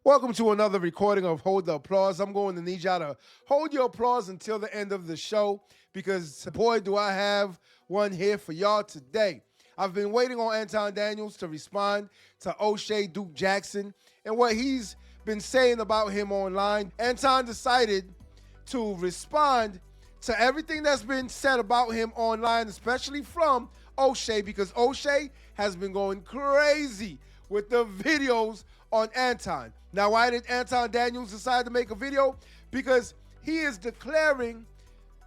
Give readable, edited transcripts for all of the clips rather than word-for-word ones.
Welcome to another recording of Hold the Applause. I'm going to need y'all to hold your applause until the end of the show because, boy, do I have one here for y'all today. I've been waiting on Anton Daniels to respond to O'Shea Duke Jackson and what he's been saying about him online. Anton decided to respond to everything that's been said about him online, especially from O'Shea, because O'Shea has been going crazy with the videos on Anton. Now, why did Anton Daniels decide to make a video? Because he is declaring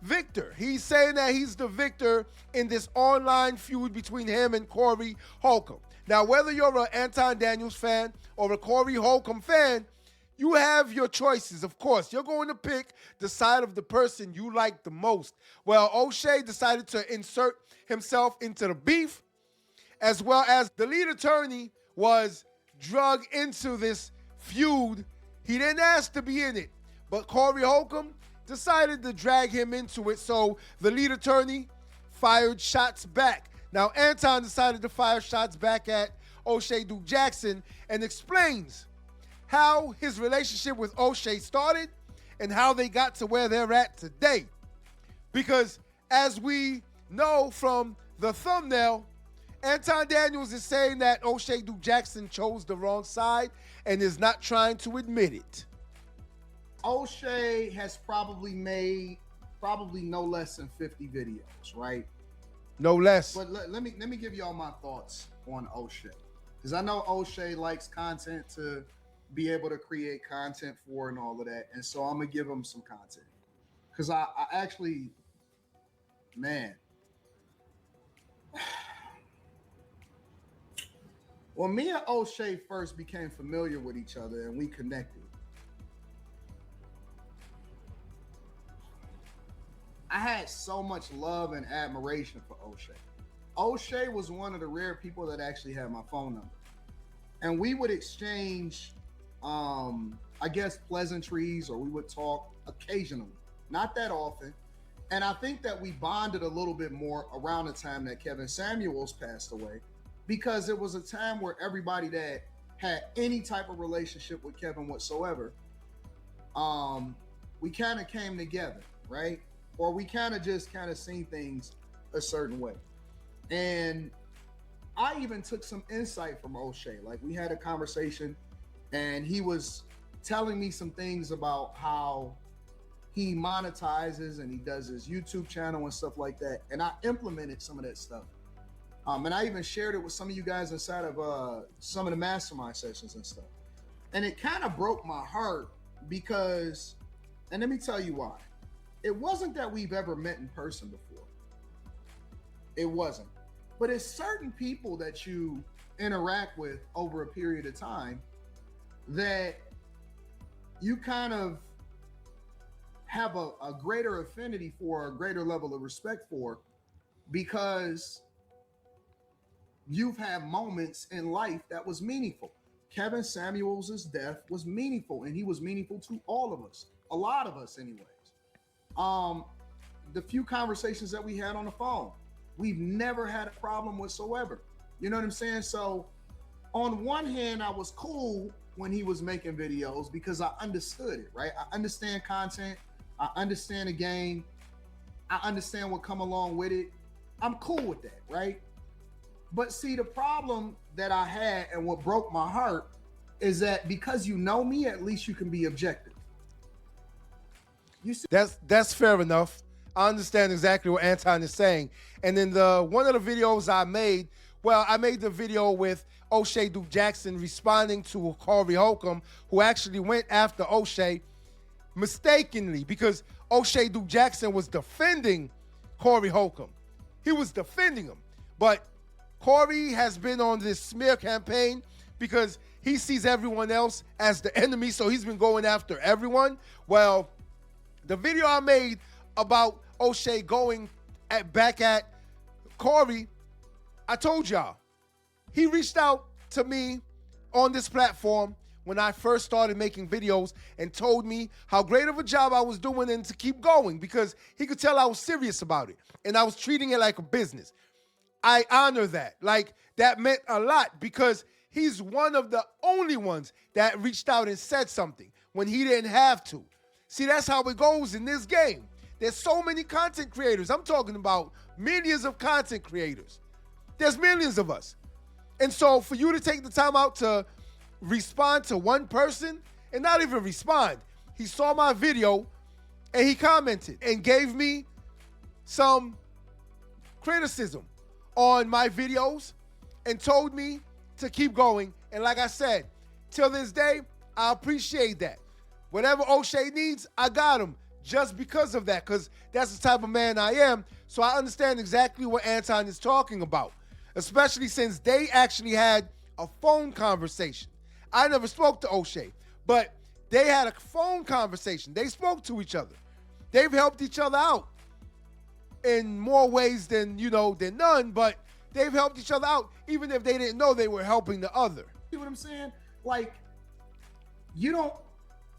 victor. He's saying that he's the victor in this online feud between him and Corey Holcomb. Now, whether you're an Anton Daniels fan or a Corey Holcomb fan, you have your choices, of course. You're going to pick the side of the person you like the most. Well, O'Shea decided to insert himself into the beef, as well as the lead attorney was drugged into this feud. He didn't ask to be in it, but Corey Holcomb decided to drag him into it, so the lead attorney fired shots back. Now, Anton decided to fire shots back at O'Shea Duke Jackson and explains how his relationship with O'Shea started and how they got to where they're at today. Because as we know from the thumbnail, Anton Daniels is saying that O'Shea Duke Jackson chose the wrong side and is not trying to admit it. O'Shea has probably made no less than 50 videos, right? No less. But let me give y'all my thoughts on O'Shea, because I know O'Shea likes content to be able to create content for and all of that, and so I'm gonna give him some content, because I actually, man. When me and O'Shea first became familiar with each other and we connected, I had so much love and admiration for O'Shea. O'Shea was one of the rare people that actually had my phone number. And we would exchange, I guess, pleasantries, or we would talk occasionally, not that often. And I think that we bonded a little bit more around the time that Kevin Samuels passed away, because it was a time where everybody that had any type of relationship with Kevin whatsoever, we kind of came together, right? Or we kind of seen things a certain way. And I even took some insight from O'Shea. Like, we had a conversation and he was telling me some things about how he monetizes and he does his YouTube channel and stuff like that. And I implemented some of that stuff. And I even shared it with some of you guys inside of some of the mastermind sessions and stuff. And it kind of broke my heart because, and let me tell you why. It wasn't that we've ever met in person before. It wasn't. But it's certain people that you interact with over a period of time that you kind of have a greater affinity for, a greater level of respect for, because you've had moments in life that was meaningful. Kevin Samuels' death was meaningful, and he was meaningful to all of us, a lot of us anyways. The few conversations that we had on the phone, we've never had a problem whatsoever. You know what I'm saying? So on one hand, I was cool when he was making videos because I understood it, right? I understand content. I understand the game. I understand what come along with it. I'm cool with that, right? But see, the problem that I had and what broke my heart is that because you know me, at least you can be objective. You see? That's fair enough. I understand exactly what Anton is saying. And then one of the videos I made, I made the video with O'Shea Duke Jackson responding to Corey Holcomb, who actually went after O'Shea mistakenly, because O'Shea Duke Jackson was defending Corey Holcomb. He was defending him. But Corey has been on this smear campaign because he sees everyone else as the enemy, so he's been going after everyone. Well, the video I made about O'Shea going back at Corey, I told y'all, he reached out to me on this platform when I first started making videos and told me how great of a job I was doing and to keep going, because he could tell I was serious about it and I was treating it like a business. I honor that. Like, that meant a lot because He's one of the only ones that reached out and said something when he didn't have to. See, that's how it goes in this game. There's so many content creators. I'm talking about millions of content creators. There's millions of us. And so for you to take the time out to respond to one person, and not even respond, he saw my video and he commented and gave me some criticism on my videos and told me to keep going. And like I said, till this day, I appreciate that. Whatever O'Shea needs, I got him just because of that, because that's the type of man I am. So I understand exactly what Anton is talking about, especially since they actually had a phone conversation. I never spoke to O'Shea, but they had a phone conversation. They spoke to each other. They've helped each other out in more ways than none, but they've helped each other out, even if they didn't know they were helping the other. See what I'm saying? Like,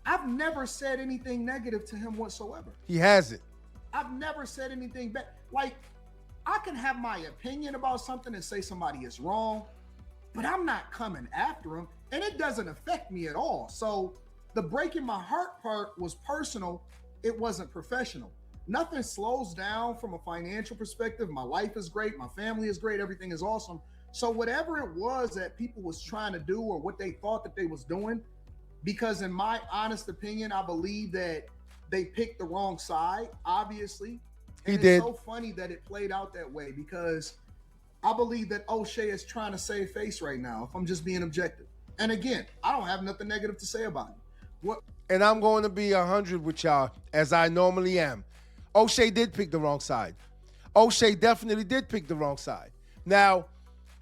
I've never said anything negative to him whatsoever. He hasn't. I've never said anything bad. Like, I can have my opinion about something and say somebody is wrong, but I'm not coming after him, and it doesn't affect me at all. So the breaking my heart part was personal. It wasn't professional. Nothing slows down from a financial perspective. My life is great. My family is great. Everything is awesome. So whatever it was that people was trying to do or what they thought that they was doing, because in my honest opinion, I believe that they picked the wrong side, obviously. And it's so funny that it played out that way, because I believe that O'Shea is trying to save face right now, if I'm just being objective. And again, I don't have nothing negative to say about him. And I'm going to be 100 with y'all, as I normally am. O'Shea did pick the wrong side. O'Shea definitely did pick the wrong side. Now,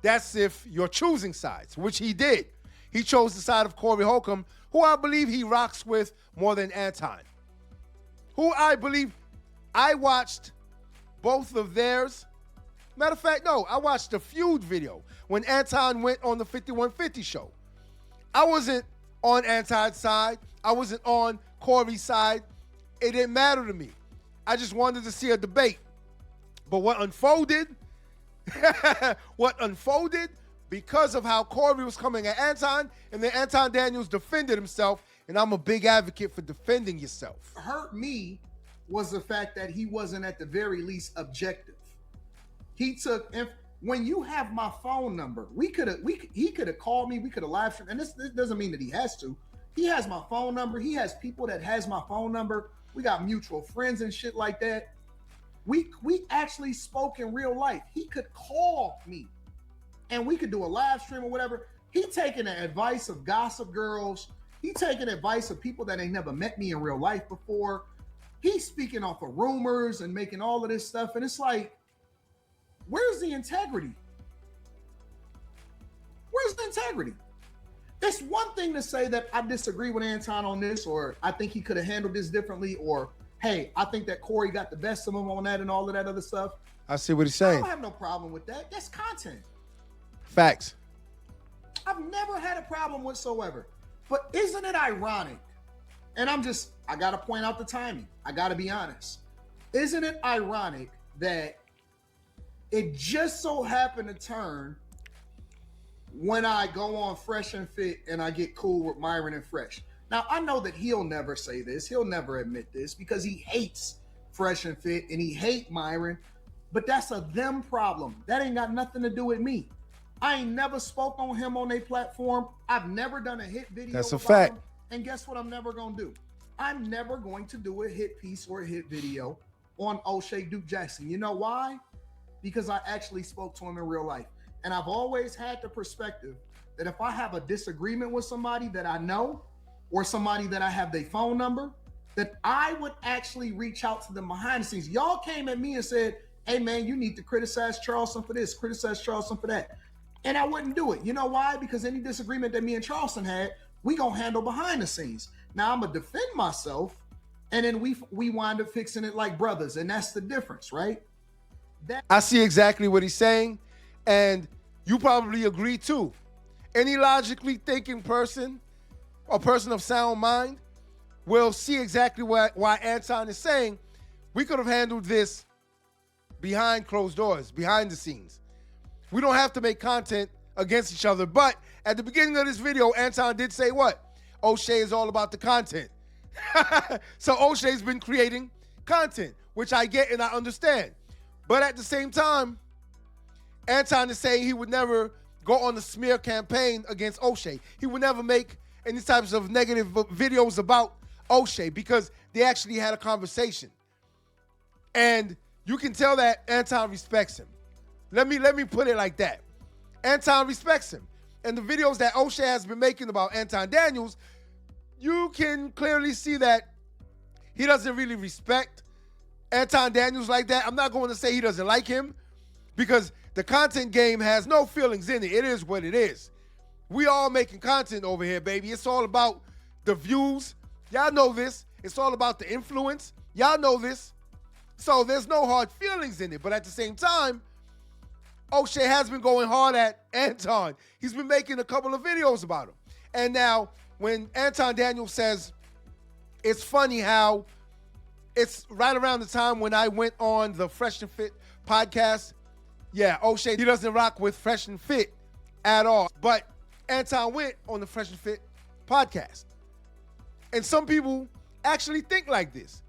that's if you're choosing sides, which he did. He chose the side of Corey Holcomb, who I believe he rocks with more than Anton. Who I believe, I watched both of theirs. Matter of fact, no, I watched the feud video when Anton went on the 5150 show. I wasn't on Anton's side. I wasn't on Corey's side. It didn't matter to me. I just wanted to see a debate. But what unfolded, because of how Corey was coming at Anton, and then Anton Daniels defended himself, and I'm a big advocate for defending yourself. Hurt me was the fact that he wasn't at the very least objective. When you have my phone number, he could have called me, we could have live streamed, and this doesn't mean that he has to. He has my phone number. He has people that has my phone number. We got mutual friends and shit like that. We actually spoke in real life. He could call me and we could do a live stream or whatever. He taking the advice of gossip girls. He taking advice of people that ain't never met me in real life before. He's speaking off of rumors and making all of this stuff. And it's like, where's the integrity? Where's the integrity? It's one thing to say that I disagree with Anton on this, or I think he could have handled this differently, or, hey, I think that Corey got the best of him on that and all of that other stuff. I see what he's saying. I don't have no problem with that. That's content. Facts. I've never had a problem whatsoever. But isn't it ironic? And I got to point out the timing. I got to be honest. Isn't it ironic that it just so happened to turn when I go on Fresh and Fit and I get cool with Myron and Fresh? Now, I know that he'll never say this. He'll never admit this because he hates Fresh and Fit and he hates Myron. But that's a them problem. That ain't got nothing to do with me. I ain't never spoke on him on a platform. I've never done a hit video. That's a fact. Him. And guess what I'm never going to do? I'm never going to do a hit piece or a hit video on O'Shea Duke Jackson. You know why? Because I actually spoke to him in real life. And I've always had the perspective that if I have a disagreement with somebody that I know or somebody that I have their phone number, that I would actually reach out to them behind the scenes. Y'all came at me and said, hey, man, you need to criticize Charleston for this, criticize Charleston for that. And I wouldn't do it. You know why? Because any disagreement that me and Charleston had, we gonna handle behind the scenes. Now I'm gonna defend myself, and then we wind up fixing it like brothers, and that's the difference, right? I see exactly what he's saying, and you probably agree too. Any logically thinking person, a person of sound mind, will see exactly why Anton is saying we could have handled this behind closed doors, behind the scenes. We don't have to make content against each other, but At the beginning of this video, Anton did say what? 𝗏𝗁 is all about the content. So 𝗏𝗁's been creating content, which I get and I understand. But at the same time, Anton is saying he would never go on a smear campaign against 𝗏𝗁. He would never make any types of negative videos about 𝗏𝗁 because they actually had a conversation. And you can tell that Anton respects him. Let me put it like that. Anton respects him. And the videos that 𝗏𝗁 has been making about Anton Daniels, you can clearly see that he doesn't really respect Anton Daniels like that. I'm not going to say he doesn't like him because the content game has no feelings in it. It is what it is. We all making content over here, baby. It's all about the views. Y'all know this. It's all about the influence. Y'all know this. So there's no hard feelings in it. But at the same time, 𝗏𝗁 has been going hard at Anton. He's been making a couple of videos about him. And now when Anton Daniels says, it's funny how it's right around the time when I went on the Fresh and Fit podcast. Yeah, 𝗏𝗁, he doesn't rock with Fresh and Fit at all. But Anton went on the Fresh and Fit podcast. And some people actually think like this.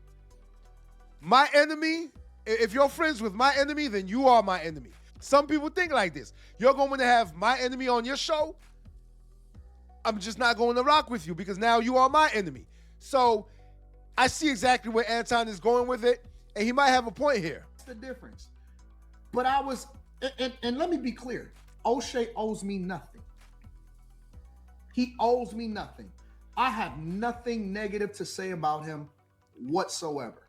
My enemy, if you're friends with my enemy, then you are my enemy. Some people think like this. You're going to have my enemy on your show. I'm just not going to rock with you because now you are my enemy. So I see exactly where Anton is going with it, and he might have a point here. That's the difference. But I was, and let me be clear. 𝗏𝗁 owes me nothing. He owes me nothing. I have nothing negative to say about him whatsoever.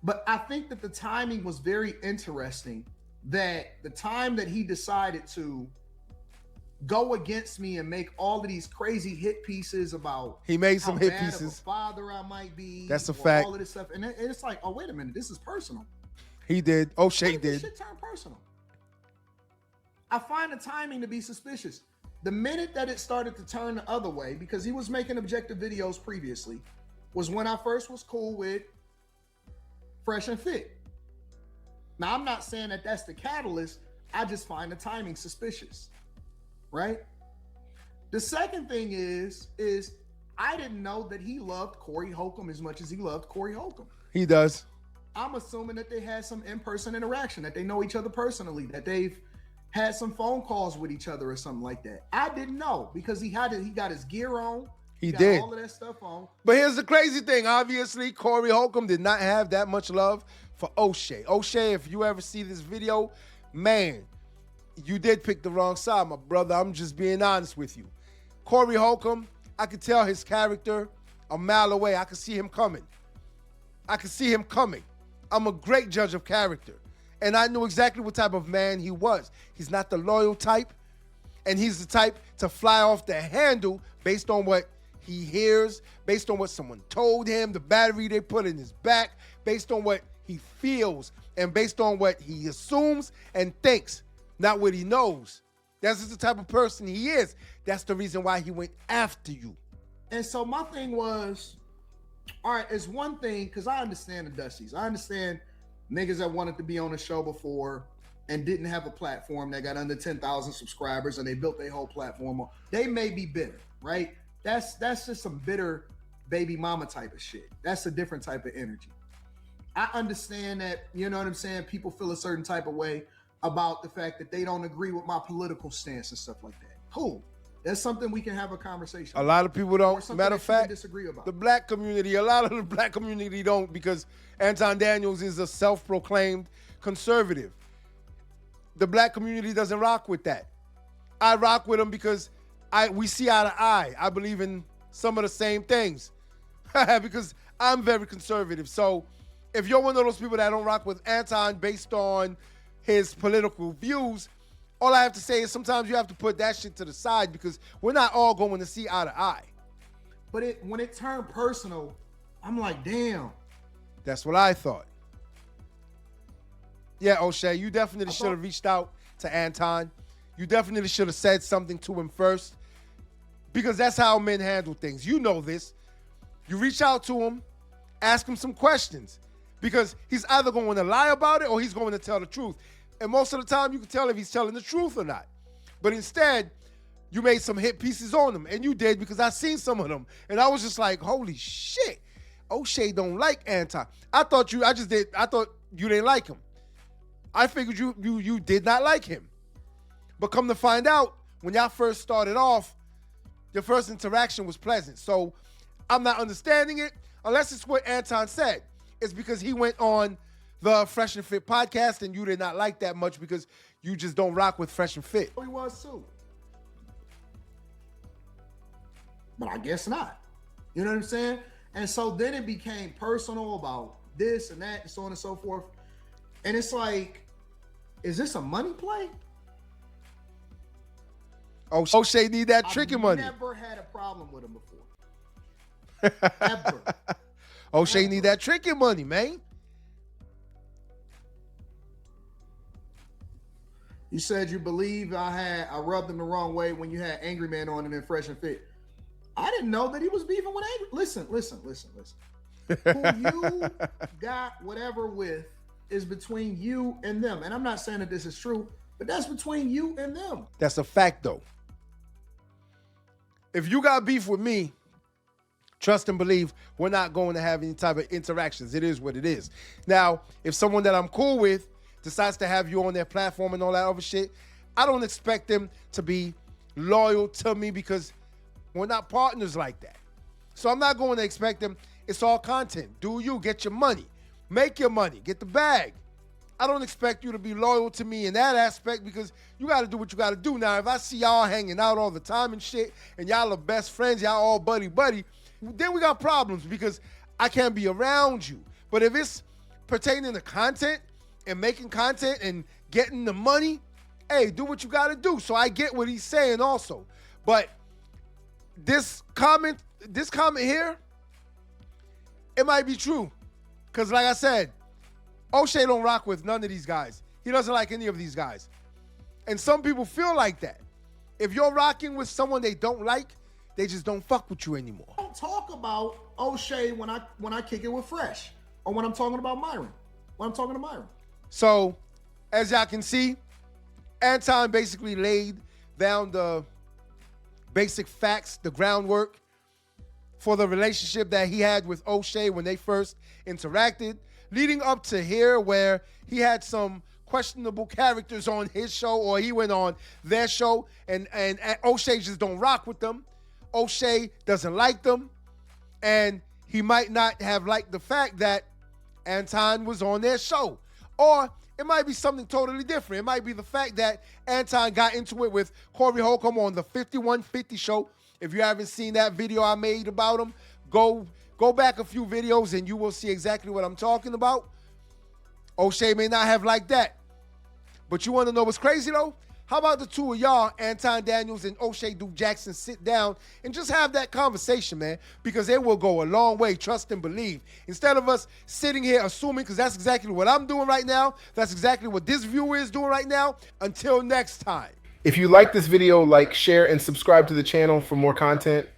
But I think that the timing was very interesting, that the time that he decided to go against me and make all of these crazy hit pieces about he made some hit bad pieces. Of a father I might be. That's a fact. All of this stuff. And it's like, oh, wait a minute. This is personal. He did. 𝗏𝗁 When did did. this shit turn personal? I find the timing to be suspicious. The minute that it started to turn the other way, because he was making objective videos previously, was when I first was cool with Fresh and Fit. Now, I'm not saying that that's the catalyst. I just find the timing suspicious, right? The second thing is I didn't know that he loved Corey Holcomb as much as he loved Corey Holcomb. He does. I'm assuming that they had some in-person interaction, that they know each other personally, that they've had some phone calls with each other or something like that. I didn't know because he got his gear on. He got did all of that stuff on. But here's the crazy thing. Obviously, Corey Holcomb did not have that much love for 𝗏𝗁. 𝗏𝗁, if you ever see this video, man, you did pick the wrong side, my brother. I'm just being honest with you. Corey Holcomb, I could tell his character a mile away. I could see him coming. I'm a great judge of character. And I knew exactly what type of man he was. He's not the loyal type. And he's the type to fly off the handle based on what he hears, based on what someone told him, the battery they put in his back, based on what he feels, and based on what he assumes and thinks, not what he knows. That's just the type of person he is. That's the reason why he went after you. And so my thing was, all right, it's one thing, because I understand the Dusties. I understand niggas that wanted to be on the show before and didn't have a platform that got under 10,000 subscribers and they built their whole platform on. They may be bitter, right? That's just some bitter baby mama type of shit. That's a different type of energy. I understand that, you know what I'm saying, people feel a certain type of way about the fact that they don't agree with my political stance and stuff like that. Cool. That's something we can have a conversation A lot of people don't. Matter of fact, disagree about. the black community, a lot of the black community don't, because Anton Daniels is a self-proclaimed conservative. The black community doesn't rock with that. I rock with him because we see eye to eye. I believe in some of the same things because I'm very conservative. So if you're one of those people that don't rock with Anton based on his political views, all I have to say is sometimes you have to put that shit to the side because we're not all going to see eye to eye. But when it turned personal, I'm like, damn. That's what I thought. Yeah, 𝗏𝗁, you definitely should have reached out to Anton. You definitely should have said something to him first, because that's how men handle things. You know this. You reach out to him, ask him some questions, because he's either going to lie about it or he's going to tell the truth. And most of the time, you can tell if he's telling the truth or not. But instead, you made some hit pieces on him, and you did because I seen some of them, and I was just like, holy shit, O'Shea don't like Anton. I thought you didn't like him. I figured you did not like him. But come to find out, when y'all first started off, your first interaction was pleasant. So I'm not understanding it, unless it's what Anton said. It's because he went on the Fresh and Fit podcast, and you did not like that much because you just don't rock with Fresh and Fit. He was too. But I guess not. You know what I'm saying? And so then it became personal about this and that and so on and so forth. And it's like, is this a money play? O'Shea need that tricky money. I've never had a problem with him before. Ever. O'Shea need that tricky money, man. You said you believe I rubbed him the wrong way when you had Angry Man on and then Fresh and Fit. I didn't know that he was beefing with Angry. Listen. Who you got whatever with is between you and them. And I'm not saying that this is true, but that's between you and them. That's a fact, though. If you got beef with me, trust and believe we're not going to have any type of interactions. It is what it is. Now, if someone that I'm cool with decides to have you on their platform and all that other shit, I don't expect them to be loyal to me because we're not partners like that. So I'm not going to expect them. It's all content. Do you get your money? Make your money. Get the bag. I don't expect you to be loyal to me in that aspect because you got to do what you got to do. Now, if I see y'all hanging out all the time and shit and y'all are best friends, y'all all buddy, then we got problems because I can't be around you. But if it's pertaining to content and making content and getting the money, hey, do what you got to do. So I get what he's saying also. But this comment here, it might be true. Because like I said, O'Shea don't rock with none of these guys. He doesn't like any of these guys. And some people feel like that. If you're rocking with someone they don't like, they just don't fuck with you anymore. I don't talk about O'Shea when I kick it with Fresh or when I'm talking about Myron. When I'm talking to Myron. So, as y'all can see, Anton basically laid down the basic facts, the groundwork for the relationship that he had with O'Shea when they first interacted, leading up to here where he had some questionable characters on his show or he went on their show and O'Shea just don't rock with them. O'Shea doesn't like them, and he might not have liked the fact that Anton was on their show. Or it might be something totally different. It might be the fact that Anton got into it with Corey Holcomb on the 5150 show. If you haven't seen that video I made about him, go back a few videos and you will see exactly what I'm talking about. O'Shea may not have liked that. But you want to know what's crazy, though? How about the two of y'all, Anton Daniels and O'Shea Duke Jackson, sit down and just have that conversation, man, because it will go a long way, trust and believe. Instead of us sitting here assuming, because that's exactly what I'm doing right now, that's exactly what this viewer is doing right now. Until next time. If you like this video, like, share, and subscribe to the channel for more content.